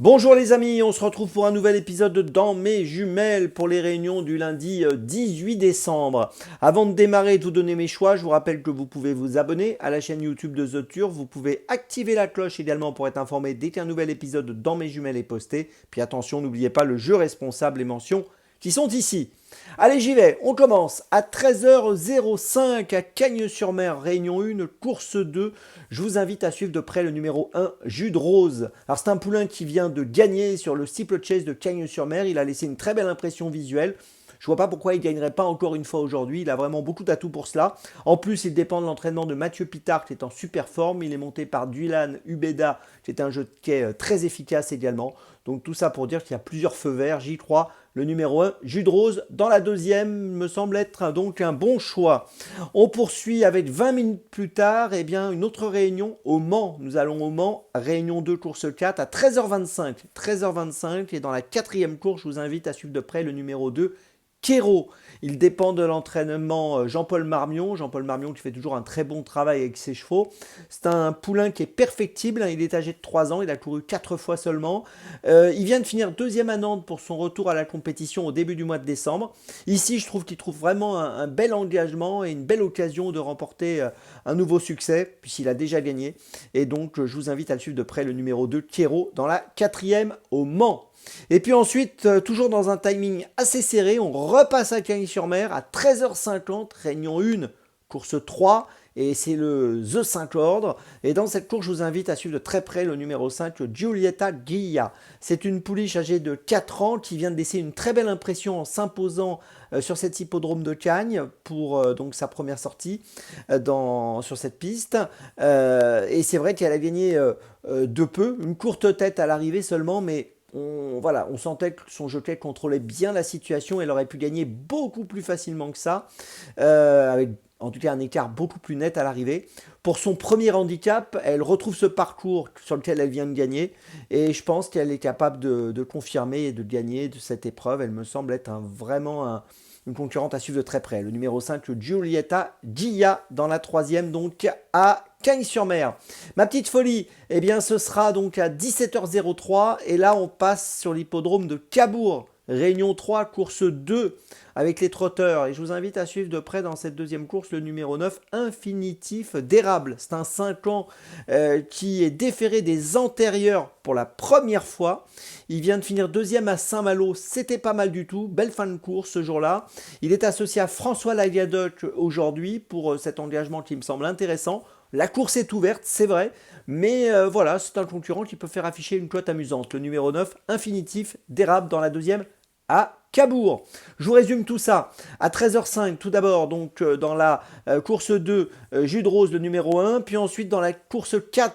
Bonjour les amis, on se retrouve pour un nouvel épisode de Dans mes jumelles pour les réunions du lundi 18 décembre. Avant de démarrer et de vous donner mes choix, je vous rappelle que vous pouvez vous abonner à la chaîne YouTube de The Turf, vous pouvez activer la cloche également pour être informé dès qu'un nouvel épisode de Dans mes jumelles est posté. Puis attention, n'oubliez pas le jeu responsable, les mentions qui sont ici. Allez, j'y vais, on commence à 13h05 à Cagnes-sur-Mer, Réunion 1, course 2. Je vous invite à suivre de près le numéro 1, Jus de Rose. Alors c'est un poulain qui vient de gagner sur le steeplechase de Cagnes-sur-Mer, il a laissé une très belle impression visuelle. Je vois pas pourquoi il ne gagnerait pas encore une fois aujourd'hui. Il a vraiment beaucoup d'atouts pour cela. En plus, il dépend de l'entraînement de Mathieu Pitard, qui est en super forme. Il est monté par Dylan Ubeda, qui est un jockey très efficace également. Donc tout ça pour dire qu'il y a plusieurs feux verts. J'y crois. Le numéro 1, Jus de Rose, dans la deuxième, me semble être donc un bon choix. On poursuit avec 20 minutes plus tard, eh bien, une autre réunion au Mans. Nous allons au Mans, réunion 2, course 4, à 13h25. 13h25, et dans la quatrième course, je vous invite à suivre de près le numéro 2, Kéro. Il dépend de l'entraînement Jean-Paul Marmion. Jean-Paul Marmion qui fait toujours un très bon travail avec ses chevaux. C'est un poulain qui est perfectible. Il est âgé de 3 ans. Il a couru 4 fois seulement. Il vient de finir deuxième à Nantes pour son retour à la compétition au début du mois de décembre. Ici, je trouve qu'il trouve vraiment un bel engagement et une belle occasion de remporter un nouveau succès puisqu'il a déjà gagné. Et donc, je vous invite à le suivre de près, le numéro 2, Kéro, dans la quatrième au Mans. Et puis ensuite, toujours dans un timing assez serré, on repasse à Cagnes-sur-Mer à 13h50, réunion 1, course 3, et c'est le The 5 ordre. Et dans cette course, je vous invite à suivre de très près le numéro 5, Giulietta Ghia. C'est une pouliche âgée de 4 ans qui vient de laisser une très belle impression en s'imposant sur cet hippodrome de Cagnes pour donc sa première sortie sur cette piste. Et c'est vrai qu'elle a gagné de peu, une courte tête à l'arrivée seulement, mais on sentait que son jockey contrôlait bien la situation. Elle aurait pu gagner beaucoup plus facilement que ça, avec en tout cas un écart beaucoup plus net à l'arrivée. Pour son premier handicap, elle retrouve ce parcours sur lequel elle vient de gagner. Et je pense qu'elle est capable de confirmer et de gagner de cette épreuve. Elle me semble être une concurrente à suivre de très près. Le numéro 5, Giulietta Ghia, dans la troisième, donc à Cagnes-sur-Mer. Ma petite folie, eh bien ce sera donc à 17h03 et là on passe sur l'hippodrome de Cabourg, réunion 3, course 2 avec les trotteurs. Et je vous invite à suivre de près dans cette deuxième course le numéro 9, Infinitif d'érable. C'est un 5 ans qui est déféré des antérieurs pour la première fois. Il vient de finir deuxième à Saint-Malo, c'était pas mal du tout, belle fin de course ce jour-là. Il est associé à François Lagadoc aujourd'hui pour cet engagement qui me semble intéressant. La course est ouverte, c'est vrai, mais voilà, c'est un concurrent qui peut faire afficher une cote amusante. Le numéro 9, Infinitif d'érable, dans la deuxième à Cabourg. Je vous résume tout ça. À 13h05, tout d'abord, donc dans la course 2, Jus de Rose, le numéro 1, puis ensuite dans la course 4,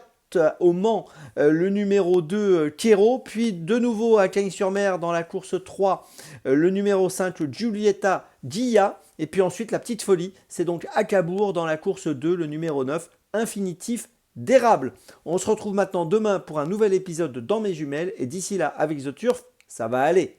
au Mans, le numéro 2, Kéro, puis de nouveau à Cagnes-sur-Mer dans la course 3, le numéro 5, Giulietta Ghia, et puis ensuite la petite folie, c'est donc à Cabourg dans la course 2, le numéro 9, Infinitif d'érable. On se retrouve maintenant demain pour un nouvel épisode de Dans mes jumelles, et d'ici là, avec The Turf, ça va aller.